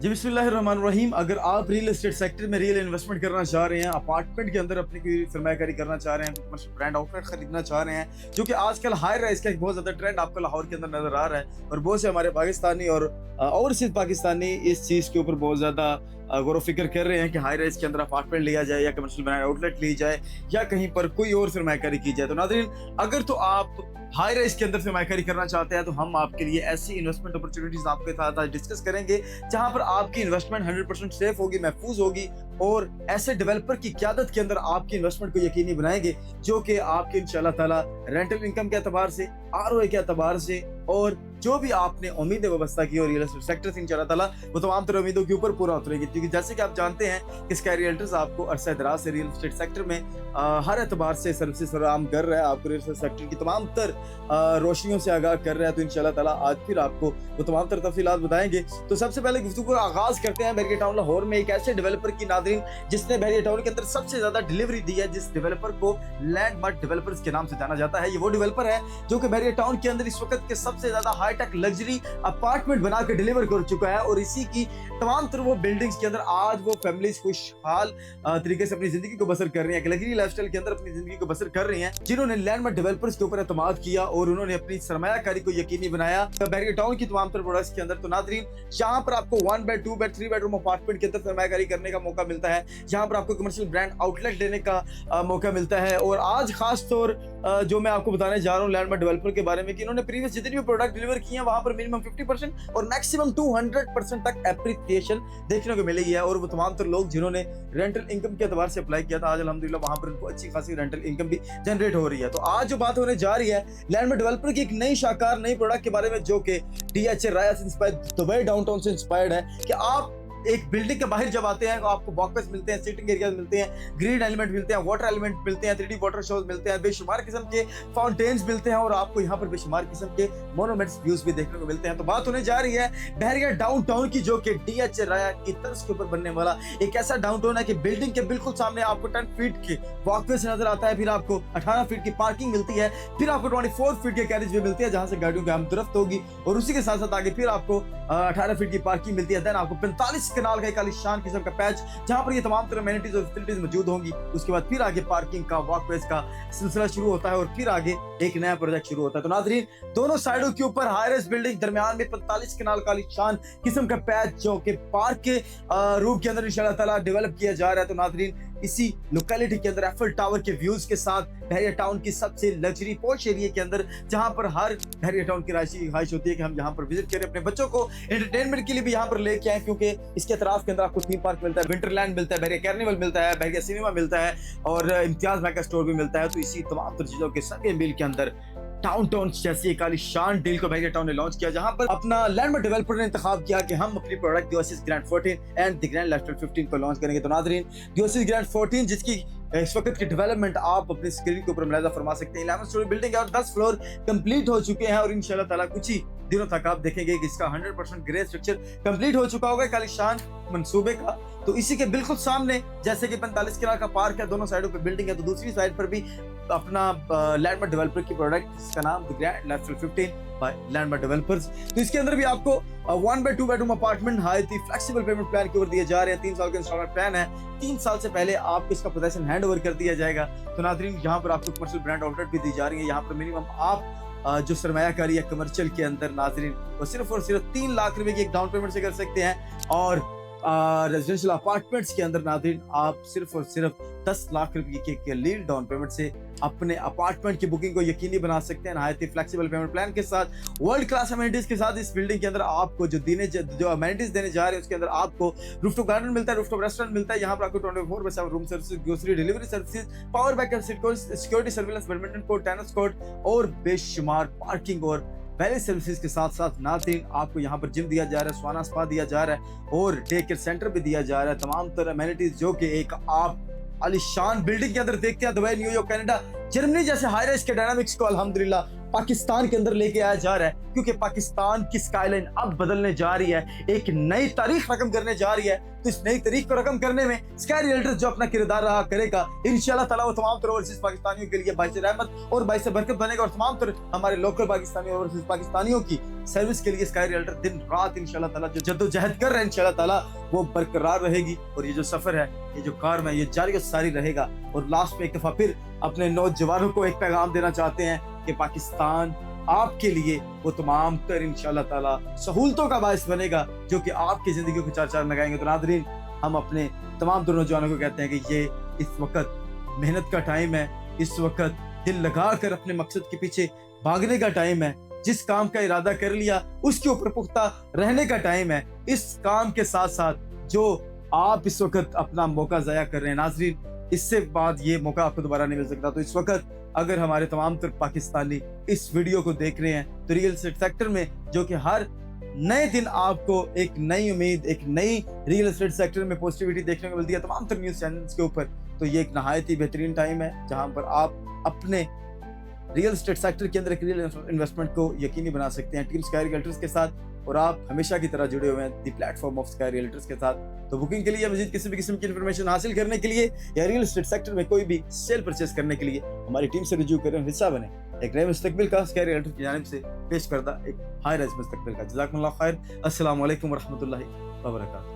जी बिस्मिल्लाहिर्रहमानिर्रहीम। अगर आप रियल एस्टेट सेक्टर में रियल इन्वेस्टमेंट करना चाह रहे हैं, अपार्टमेंट के अंदर अपनी कोई सरमायाकारी करना चाह रहे हैं, कमर्शियल ब्रांड आउटलेट खरीदना चाह रहे हैं, जो कि आजकल हाई राइज का एक बहुत ज्यादा ट्रेंड आपको लाहौर के अंदर नजर आ रहा है और बहुत से हमारे पाकिस्तानी और ओवरसीज पाकिस्तानी इस चीज के ऊपर बहुत ज्यादा गौर फिक्र कर रहे हैं कि हाई राइज के अंदर अपार्टमेंट लिया जाए या कमर्शियल ब्रांड आउटलेट ली जाए या कहीं पर कोई और सरमायाकारी की जाए। तो नाज़रीन, अगर तो आप हाई राइज के अंदर सरमायाकारी करना चाहते हैं तो हम आपके लिए ऐसी इन्वेस्टमेंट अपॉर्चुनिटीज आपके साथ आज डिस्कस करेंगे जहां पर आपकी इन्वेस्टमेंट 100% सेफ होगी, महफूज होगी और ऐसे डेवलपर की क़यादत के अंदर आपकी इन्वेस्टमेंट को यकीनी बनाएंगे जो कि आपके इंशाल्लाह ताला रेंटल इनकम के एतबार से, आरओए के एतबार से और जो भी आपने उम्मीदें व्यवस्था की और रियल एस्टेट सेक्टर से इंशाल्लाह ताला वो तमाम तरह उम्मीदों के ऊपर पूरा उतरेगी। क्योंकि जैसे कि आप जानते हैं कि स्काई रियल्टर्स आपको अरसा दराज से रियल एस्टेट सेक्टर में हर एतबार से सर्विसेज फराहम कर रहा है, आपको रियल एस्टेट सेक्टर की तमाम तर रोशनियों से आगाह कर रहा है। तो इंशाल्लाह ताला आज फिर आपको वो तमाम तर तफसीलात बताएंगे। तो सबसे पहले गुफ्तगू का आगाज करते हैं बहरिया टाउन लाहौर में एक ऐसे डेवलपर की नाज़रीन जिसने बहरिया टाउन के अंदर सबसे ज्यादा डिलीवरी दी है, जिस डेवलपर को लैंडमार्क डेवलपर्स के नाम से जाना जाता है। ये वो डेवलपर है जो कि बहरिया टाउन के अंदर इस वक्त के सबसे ज्यादा हाईटेक लग्जरी अपार्टमेंट बना के डिलीवर कर चुका है और इसी की तमाम तरह वो बिल्डिंग्स के अंदर आज वो फैमिलीज खुशहाल तरीके से अपनी जिंदगी को बसर कर रही हैं, एक लग्जरी लाइफस्टाइल के अंदर अपनी जिंदगी को बसर कर रही हैं, जिन्होंने लैंडमार्क डेवलपर्स के ऊपर एतमाद किया और उन्होंने अपनी सरमायाकारी को यकीनी बनाया बहरिया टाउन की तमाम तरह प्रोडक्ट्स के अंदर। तो नाज़रीन, यहाँ पर आपको 1 बेड 2 बेड 3 बेडरूम अपार्टमेंट के अंदर सरमायाकारी करने का मौका मिलता है, यहाँ पर आपको कमर्शियल ब्रांड आउटलेट लेने का मौका मिलता है। और आज खास तौर जो मैं आपको बताने जा रहा हूँ लैंडमार्क डेवलपर के बारे में कि इन्होंने प्रीवियस जितनी भी प्रोडक्ट डिलीवर किए हैं वहां पर मिनिमम 50% और मैक्सिमम 200% तक एप्रिसिएशन देखने को मिलेगी है। और वो तमाम तर लोग जिन्होंने रेंटल इनकम के एतबार से अप्लाई किया था, आज अल्हम्दुलिल्लाह वहां पर उनको अच्छी खासी रेंटल इनकम भी जनरेट हो रही है। तो आज जो बात होने जा रही है लैंडमार्क डेवलपर की एक नई शाकार नई प्रोडक्ट के बारे में जो कि डीएचए राया से इंस्पायर्ड, दुबई डाउनटाउन से इंस्पायर्ड है कि आप एक बिल्डिंग के बाहर जब आते हैं तो आपको वॉकवेज मिलते हैं, सीटिंग एरियाज मिलते हैं, ग्रीन एलिमेंट मिलते हैं, वाटर एलिमेंट मिलते हैं, 3D वाटर शोज मिलते हैं, बेशुमार किस्म के फाउंटेन्स मिलते हैं और आपको यहाँ पर बेशुमार किस्म के मोनूमेंट्स व्यूज भी देखने को मिलते हैं। तो बात होने जा रही है बहरिया डाउनटाउन की जो कि डीएचए राया की तर्ज के ऊपर बनने वाला एक ऐसा डाउनटाउन है कि बिल्डिंग के बिल्कुल सामने आपको 10 फीट के वॉकवेज नजर आता है, फिर आपको 18 फीट की पार्किंग मिलती है, फिर आपको 24 फीट के कैरेज वे मिलते हैं जहां से गाड़ियों की आमदरफ्त होगी और उसी के साथ साथ आगे फिर आपको 18 फीट की पार्किंग मिलती है। देन आपको 45 कनाल का एक आलीशान किस्म का पैच जहां पर ये तमाम तरह एमिनिटीज और फैसिलिटीज मौजूद होंगी। उसके बाद फिर आगे पार्किंग का वॉकवेज का सिलसिला शुरू होता है और फिर आगे एक नया प्रोजेक्ट शुरू होता है। तो नाज़रीन, दोनों साइडों के ऊपर हाई राइज बिल्डिंग, दरमियान में 45 कनाल का आलीशान किस्म का पैच जो कि पार्क के रूप के अंदर इंशाल्लाह ताला डेवलप किया जा रहा है। तो नाज़रीन, इसी लोकेलिटी के अंदर एफिल टावर के व्यूज के साथ बहरिया टाउन की सबसे लग्जरी पॉश एरिया के अंदर जहां पर हर बहरिया टाउन की ख्वाहिश होती है कि हम यहाँ पर विजिट करें, अपने बच्चों को एंटरटेनमेंट के लिए भी यहाँ पर लेके आए, क्योंकि इसके अतराफ के अंदर आपको थीम पार्क मिलता है, विंटरलैंड मिलता है, बहरिया कार्निवल मिलता है, बहरिया सिनेमा मिलता है और इम्तियाज मेगा स्टोर भी मिलता है। तो इसी तमाम तर चीजों के सभी मिल के अंदर डाउनटाउन जैसी एक आलीशान डील को बहरिया टाउन ने लॉन्च किया, जहां पर अपना लैंडमार्क डेवलपर ने इंतखाब किया कि हम अपनी product the grand 14 and the grand lifestyle 15 को लॉन्च करेंगे। तो नाज़रीन, दी ग्रैंड 14 जिसकी इस वक्त की डेवलपमेंट आप अपनी स्क्रीन के ऊपर मुलाहिजा फरमा सकते हैं, 11 स्टोरी बिल्डिंग है और 10 फ्लोर कंप्लीट हो चुके हैं और इंशाल्लाह ताला कुछ ही दिनों तक आप देखेंगे कि इसका 100% ग्रे स्ट्रक्चर कंप्लीट हो चुका होगा एक आलीशान मंसूबे का। तो इसी के बिल्कुल सामने जैसे कि 45 कनाल का पार्क है, दोनों साइडों पे बिल्डिंग है, तो दूसरी साइड पर भी अपना लैंडमार्क डेवलपर की प्रोडक्ट जिसका नाम the grand lifestyle 15 by landmark developers. तो इसके अंदर भी आपको 1 bed 2 bedroom apartment high flexible payment plan के ऊपर दिए जा रहे हैं। 3 साल का इंस्टॉलमेंट प्लान है, 3 साल से पहले आपको इसका पोजेशन हैंड ओवर कर दिया जाएगा। तो नाज़रीन, यहाँ पर आपको कमर्शियल ब्रांड आउटलेट भी दी जा रही है। यहाँ पर मिनिमम आप जो सरमायाकारी है कमर्शियल के अंदर नाज़रीन वो सिर्फ और सिर्फ 3 लाख रुपए की एक डाउन पेमेंट से कर सकते हैं और रेजिडेंशियल अपार्टमेंट्स के अंदर नाज़रीन आप सिर्फ और सिर्फ 10 लाख रुपए की लीड डाउन पेमेंट से अपने अपार्टमेंट की बुकिंग को यकीनी बना सकते हैं। नहायत ही फ्लेक्सिबल पेमेंट प्लान के साथ, वर्ल्ड क्लास अमेनिटीज के साथ इस बिल्डिंग के अंदर आपको जो अमेनिटीज देने जा रहे हैं उसके अंदर आपको रूफटॉप गार्डन मिलता है, रूफटॉप रेस्टोरेंट मिलता है, यहाँ पर आपको 24/7 room service, grocery delivery services, power backup, security surveillance, badminton court, tennis court और बेशुमार पार्किंग और वैली सर्विसेज के साथ साथ नाज़रीन आपको यहाँ पर जिम दिया जा रहा है, स्वाना स्पा दिया जा रहा है और डे केयर सेंटर भी दिया जा रहा है। तमाम तरह अमेनिटीज जो कि एक आप आलीशान बिल्डिंग के अंदर देखते हैं दुबई, न्यूयॉर्क, कनाडा, जर्मनी जैसे हाई राइज के डायनामिक्स को अल्हम्दुलिल्लाह पाकिस्तान के अंदर लेके आया जा रहा है, क्योंकि पाकिस्तान की स्काईलाइन अब बदलने जा रही है, एक नई तारीख रकम करने जा रही है। तो इस नई तारीख को रकम करने में स्काई रियल्टर्स जो अपना किरदार रहा करेगा, इंशाल्लाह ताला वो तमाम तरह ओवरसीज पाकिस्तानियों के लिए बाइस रहमत और बाइस बरकत बनेगा, और तमाम तरह हमारे लोकल पाकिस्तानी और ओवरसीज पाकिस्तानियों की सर्विस के लिए स्काई रियल्टर दिन रात इंशाल्लाह ताला जो जद्दोजहद कर रहे हैं इंशाल्लाह ताला वो बरकरार रहेगी। और ये जो सफर है, ये जो कार में ये जारी सारी रहेगा। और लास्ट में एक दफा फिर अपने नौजवानों को एक पैगाम देना चाहते हैं कि पाकिस्तान आपके लिए वो तमाम तर इंशाल्लाह ताला सहूलतों का बायस बनेगा जो कि आपकी जिंदगी को चार चार लगाएंगे। तो नादरीन, हम अपने तमाम तर नौजवानों को कहते हैं कि ये इस वक्त मेहनत का टाइम है, इस वक्त दिल लगा कर अपने मकसद के पीछे भागने का टाइम है। जिस काम का इरादा कर लिया उसके ऊपर पुख्ता रहने का टाइम है। इस काम के साथ साथ जो आप इस वक्त अपना मौका ज़ाया कर रहे हैं नाजरीन, इससे बाद ये मौका आपको दोबारा नहीं मिल सकता। तो इस वक्त अगर हमारे तमाम तर पाकिस्तानी इस वीडियो को देख रहे हैं तो रियल एस्टेट सेक्टर में जो कि हर नए दिन आपको एक नई उम्मीद, एक नई रियल एस्टेट सेक्टर में पॉजिटिविटी देखने को मिलती है तमाम तर न्यूज़ चैनल्स के ऊपर, तो ये एक नहायत ही बेहतरीन टाइम है जहां पर आप अपने रियल एस्टेट सेक्टर के अंदर एक रियल इन्वेस्टमेंट को यकीनी बना सकते हैं टीम स्काई रियल्टर्स के साथ। और आप हमेशा की तरह जुड़े हुए हैं दी प्लेटफॉर्म ऑफ स्काई रियल्टर्स के साथ। तो बुकिंग के लिए, मजीद किसी भी किस्म की इन्फॉर्मेशन हासिल करने के लिए या रियल एस्टेट सेक्टर में कोई भी सेल परचेस करने के लिए हमारी टीम से रुजू करें, हिस्सा बने एक नए मुस्तकबिल का स्काई रियल्टर की जानिब से पेश करदा एक हाई राइज मुस्तकबिल का। जज़ाकुमुल्लाह खैर। अस्सलाम वालेकुम व रहमतुल्लाहि व बरकातहू।